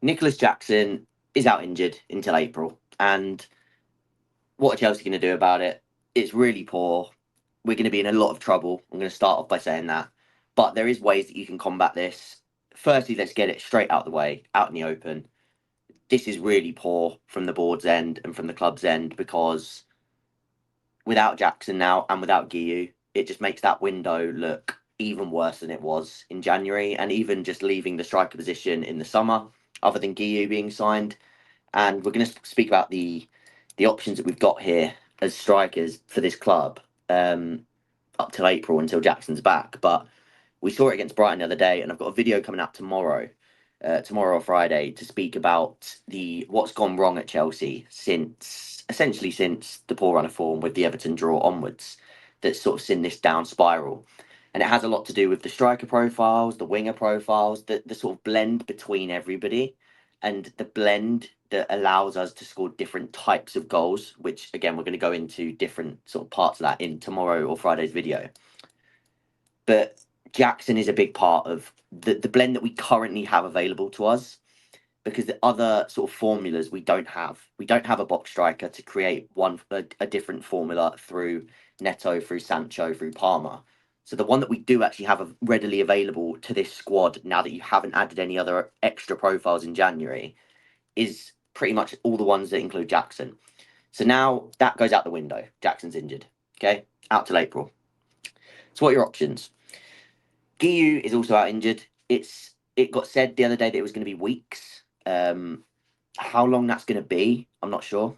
Nicolas Jackson is out injured until April. And what are Chelsea going to do about it? It's really poor. We're going to be in a lot of trouble. I'm going to start off by saying that. But there is ways that you can combat this. Firstly, let's get it straight out the way, out in the open. This is really poor from the board's end and from the club's end because without Jackson now and without Guiu, it just makes that window look even worse than it was in January. And even just leaving the striker position in the summer, other than Guiu being signed. And we're going to speak about the options that we've got here as strikers for this club up till April until Jackson's back. But we saw it against Brighton the other day, and I've got a video coming out tomorrow or Friday, to speak about the what's gone wrong at Chelsea since the poor run of form with the Everton draw onwards. That's sort of seen this down spiral, and it has a lot to do with the striker profiles, the winger profiles, the sort of blend between everybody, and the blend that allows us to score different types of goals. Which again, we're going to go into different sort of parts of that in tomorrow or Friday's video. But Jackson is a big part of the blend that we currently have available to us, because the other sort of formulas we don't have. We don't have a box striker to create a different formula through Neto, through Sancho, through Palmer. So the one that we do actually have readily available to this squad, now that you haven't added any other extra profiles in January, is pretty much all the ones that include Jackson. So now that goes out the window. Jackson's injured. Okay, out till April. So what are your options? Guiu is also out injured. It got said the other day that it was going to be weeks. How long that's going to be, I'm not sure.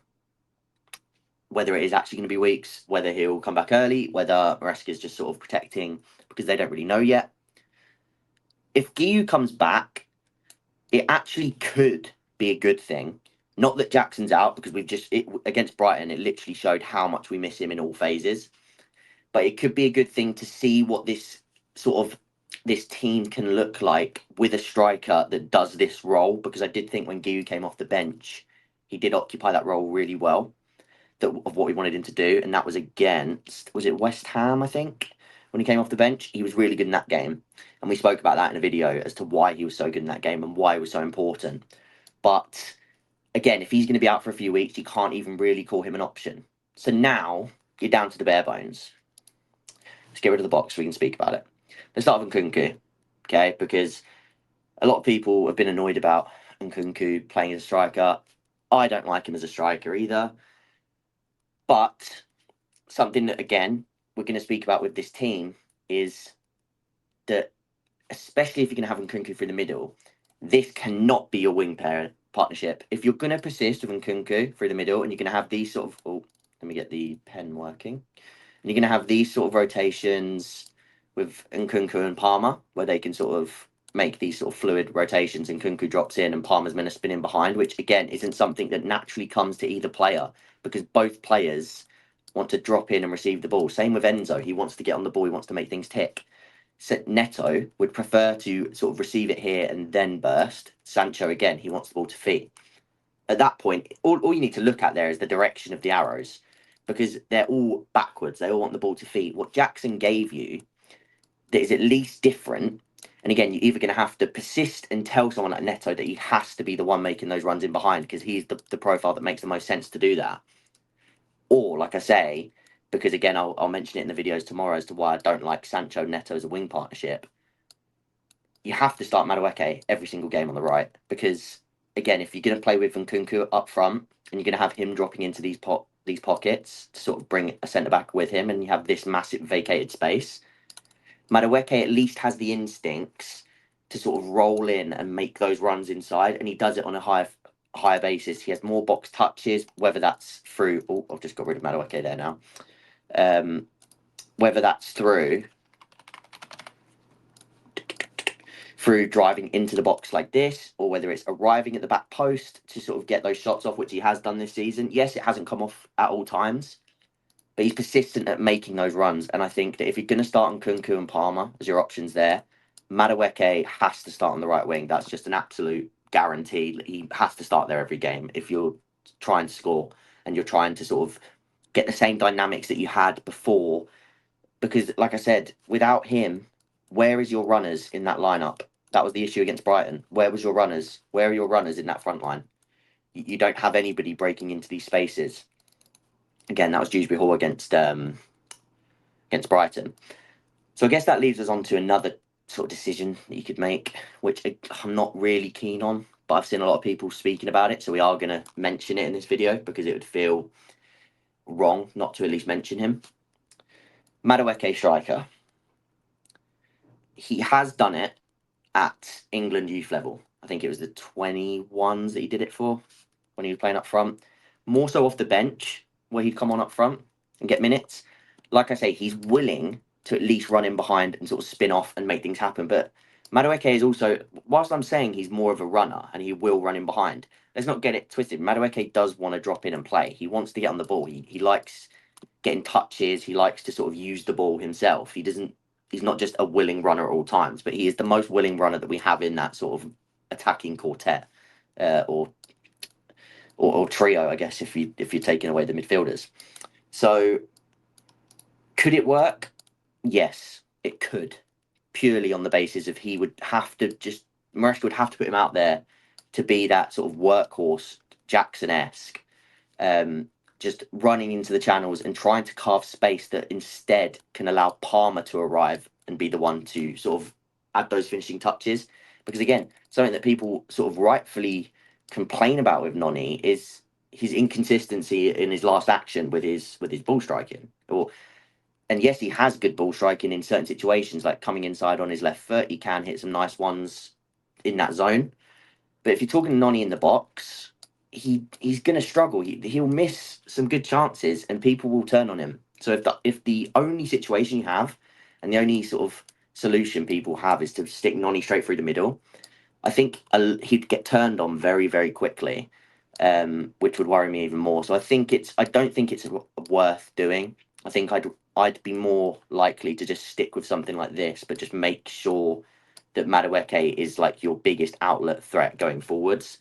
Whether it is actually going to be weeks, whether he'll come back early, whether Maresca is just sort of protecting because they don't really know yet. If Guiu comes back, it actually could be a good thing. Not that Jackson's out, because against Brighton, it literally showed how much we miss him in all phases. But it could be a good thing to see what this team can look like with a striker that does this role, because I did think when Guiu came off the bench, he did occupy that role really well, of what we wanted him to do, and that was against, was it West Ham, I think, when he came off the bench. He was really good in that game, and we spoke about that in a video as to why he was so good in that game and why it was so important. But again, if he's going to be out for a few weeks, you can't even really call him an option. So now you're down to the bare bones. Let's get rid of the box so we can speak about it. Let's start with Nkunku, okay? Because a lot of people have been annoyed about Nkunku playing as a striker. I don't like him as a striker either. But something that, again, we're going to speak about with this team is that, especially if you're going to have Nkunku through the middle, this cannot be your wing pair partnership. If you're going to persist with Nkunku through the middle and you're going to have these sort of... Oh, let me get the pen working. And you're going to have these sort of rotations with Nkunku and Palmer, where they can sort of make these sort of fluid rotations, and Nkunku drops in and Palmer's meant to spin in behind, which again isn't something that naturally comes to either player, because both players want to drop in and receive the ball. Same with Enzo. He wants to get on the ball. He wants to make things tick. So Neto would prefer to sort of receive it here and then burst. Sancho, again, he wants the ball to feet. At that point, all you need to look at there is the direction of the arrows, because they're all backwards. They all want the ball to feet. What Jackson gave you that is at least different, and again, you're either going to have to persist and tell someone like Neto that he has to be the one making those runs in behind, because he's the profile that makes the most sense to do that. Or, like I say, because again, I'll mention it in the videos tomorrow as to why I don't like Sancho Neto as a wing partnership. You have to start Madueke every single game on the right, because again, if you're going to play with Nkunku up front and you're going to have him dropping into these pockets to sort of bring a centre back with him, and you have this massive vacated space, Madueke at least has the instincts to sort of roll in and make those runs inside, and he does it on a higher basis. He has more box touches, whether that's through... Oh, I've just got rid of Madueke there now. Whether that's through driving into the box like this, or whether it's arriving at the back post to sort of get those shots off, which he has done this season. Yes, it hasn't come off at all times, but he's persistent at making those runs. And I think that if you're going to start on Nkunku and Palmer as your options there, Madueke has to start on the right wing. That's just an absolute guarantee. He has to start there every game if you're trying to score and you're trying to sort of get the same dynamics that you had before. Because, like I said, without him, where is your runners in that lineup? That was the issue against Brighton. Where was your runners? Where are your runners in that front line? You don't have anybody breaking into these spaces. Again, that was Dewsbury Hall against Brighton. So I guess that leaves us on to another sort of decision that you could make, which I'm not really keen on, but I've seen a lot of people speaking about it, so we are going to mention it in this video because it would feel wrong not to at least mention him. Madueke striker. He has done it at England youth level. I think it was the 21s that he did it for when he was playing up front. More so off the bench, where he'd come on up front and get minutes. Like I say, he's willing to at least run in behind and sort of spin off and make things happen. But Madueke is also, whilst I'm saying he's more of a runner and he will run in behind, let's not get it twisted. Madueke does want to drop in and play. He wants to get on the ball. He likes getting touches. He likes to sort of use the ball himself. He's not just a willing runner at all times, but he is the most willing runner that we have in that sort of attacking quartet, or trio, I guess, if you're taking away the midfielders. So could it work? Yes, it could. Purely on the basis of Maresca would have to put him out there to be that sort of workhorse, Jackson-esque, just running into the channels and trying to carve space that instead can allow Palmer to arrive and be the one to sort of add those finishing touches. Because again, something that people sort of rightfully complain about with Noni is his inconsistency in his last action with his ball striking. And yes, he has good ball striking in certain situations, like coming inside on his left foot. He can hit some nice ones in that zone. But if you're talking Noni in the box, he's going to struggle. He'll miss some good chances, and people will turn on him. So if the only situation you have, and the only sort of solution people have, is to stick Noni straight through the middle, I think he'd get turned on very, very quickly, which would worry me even more. So I don't think it's worth doing. I think I'd be more likely to just stick with something like this, but just make sure that Madueke is like your biggest outlet threat going forwards.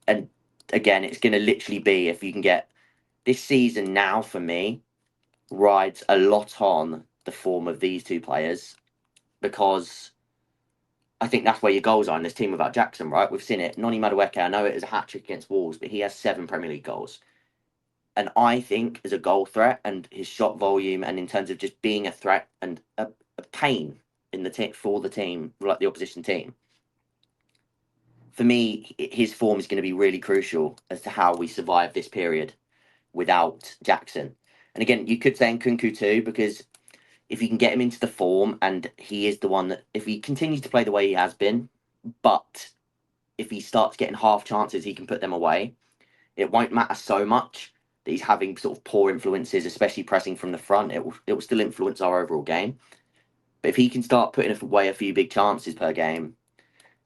And again, it's going to literally be if you can get this season now for me rides a lot on the form of these two players, because I think that's where your goals are in this team without Jackson, right? We've seen it. Noni Madueke, I know it is a hat trick against Wolves, but he has 7 Premier League goals. And I think as a goal threat and his shot volume, and in terms of just being a threat and a pain in the for the team, like the opposition team, for me, his form is going to be really crucial as to how we survive this period without Jackson. And again, you could say Nkunku too, because if you can get him into the form, and he is the one that, if he continues to play the way he has been, but if he starts getting half chances, he can put them away. It won't matter so much that he's having sort of poor influences, especially pressing from the front. It will still influence our overall game. But if he can start putting away a few big chances per game,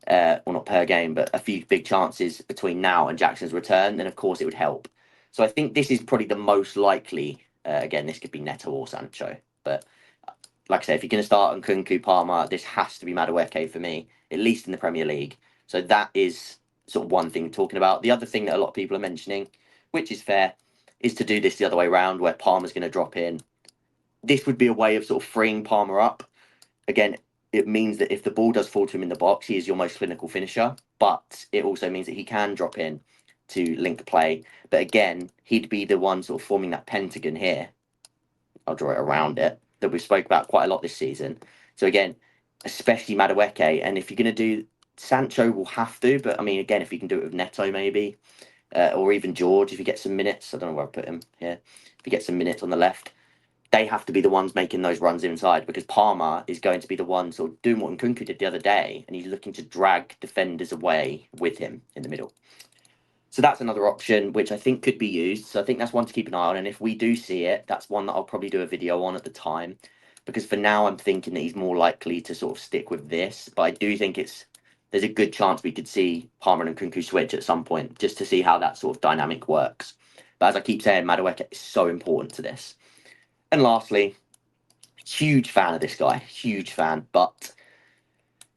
well, not per game, but a few big chances between now and Jackson's return, then of course it would help. So I think this is probably the most likely. Again, this could be Neto or Sancho, but like I say, if you're going to start on Nkunku, Palmer, this has to be Madueke for me, at least in the Premier League. So that is sort of one thing talking about. The other thing that a lot of people are mentioning, which is fair, is to do this the other way around, where Palmer's going to drop in. This would be a way of sort of freeing Palmer up. Again, it means that if the ball does fall to him in the box, he is your most clinical finisher, but it also means that he can drop in to link play. But again, he'd be the one sort of forming that pentagon here. I'll draw it around it, that we spoke about quite a lot this season. So again, especially Madueke, and if you're going to do Sancho, will have to. But I mean, again, if you can do it with Neto, maybe, or even George, if you get some minutes. I don't know where I put him here. If you get some minutes on the left, they have to be the ones making those runs inside, because Palmer is going to be the one sort of doing what Nkunku did the other day, and he's looking to drag defenders away with him in the middle. So that's another option which I think could be used. So I think that's one to keep an eye on. And if we do see it, that's one that I'll probably do a video on at the time. Because for now, I'm thinking that he's more likely to sort of stick with this. But I do think there's a good chance we could see Palmer and Nkunku switch at some point, just to see how that sort of dynamic works. But as I keep saying, Madueke is so important to this. And lastly, huge fan of this guy, huge fan. But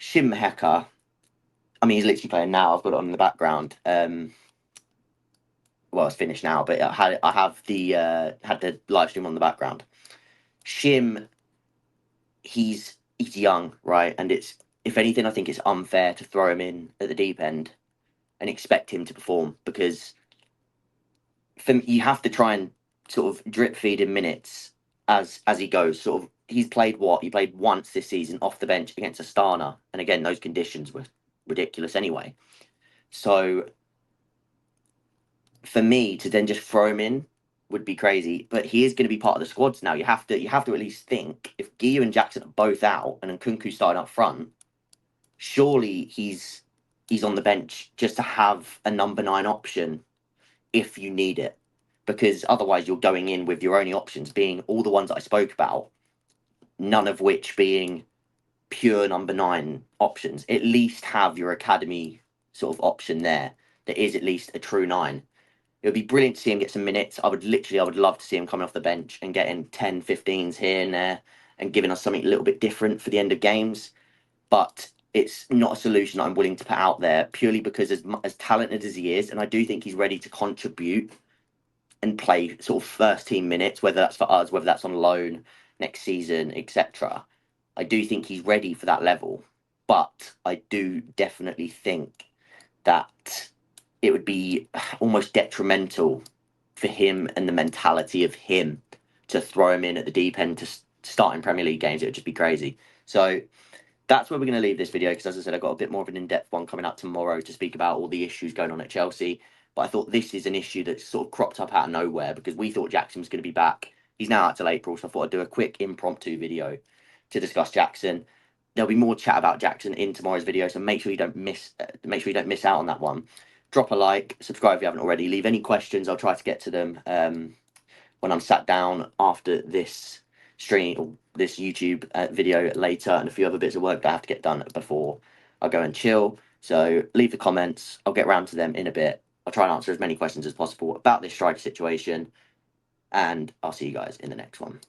Shimheka, I mean, he's literally playing now. I've got it on in the background. Well, it's finished now, but I have the had the live stream on the background. Shim, he's young, right? And if anything, I think it's unfair to throw him in at the deep end and expect him to perform, because you have to try and sort of drip feed him minutes as he goes. Sort of, he's played what? He played once this season off the bench against Astana, and again, those conditions were ridiculous anyway. So for me to then just throw him in would be crazy. But he is going to be part of the squads now. You have to at least think, if Guiu and Jackson are both out and Nkunku starting up front, surely he's on the bench just to have a number 9 option if you need it. Because otherwise you're going in with your only options being all the ones that I spoke about, none of which being pure number 9 options. At least have your academy sort of option there that is at least a true 9. It would be brilliant to see him get some minutes. I would love to see him coming off the bench and getting 10, 15s here and there and giving us something a little bit different for the end of games. But it's not a solution I'm willing to put out there, purely because as talented as he is, and I do think he's ready to contribute and play sort of first team minutes, whether that's for us, whether that's on loan next season, etc. I do think he's ready for that level. But I do definitely think that it would be almost detrimental for him and the mentality of him to throw him in at the deep end to start in Premier League games. It would just be crazy. So that's where we're going to leave this video, because, as I said, I've got a bit more of an in-depth one coming up tomorrow to speak about all the issues going on at Chelsea. But I thought this is an issue that's sort of cropped up out of nowhere, because we thought Jackson was going to be back. He's now out till April, so I thought I'd do a quick impromptu video to discuss Jackson. There'll be more chat about Jackson in tomorrow's video, so make sure you don't miss out on that one. Drop a like, subscribe if you haven't already. Leave any questions. I'll try to get to them when I'm sat down after this stream or this YouTube video later, and a few other bits of work that I have to get done before I go and chill. So leave the comments. I'll get around to them in a bit. I'll try and answer as many questions as possible about this striker situation, and I'll see you guys in the next one.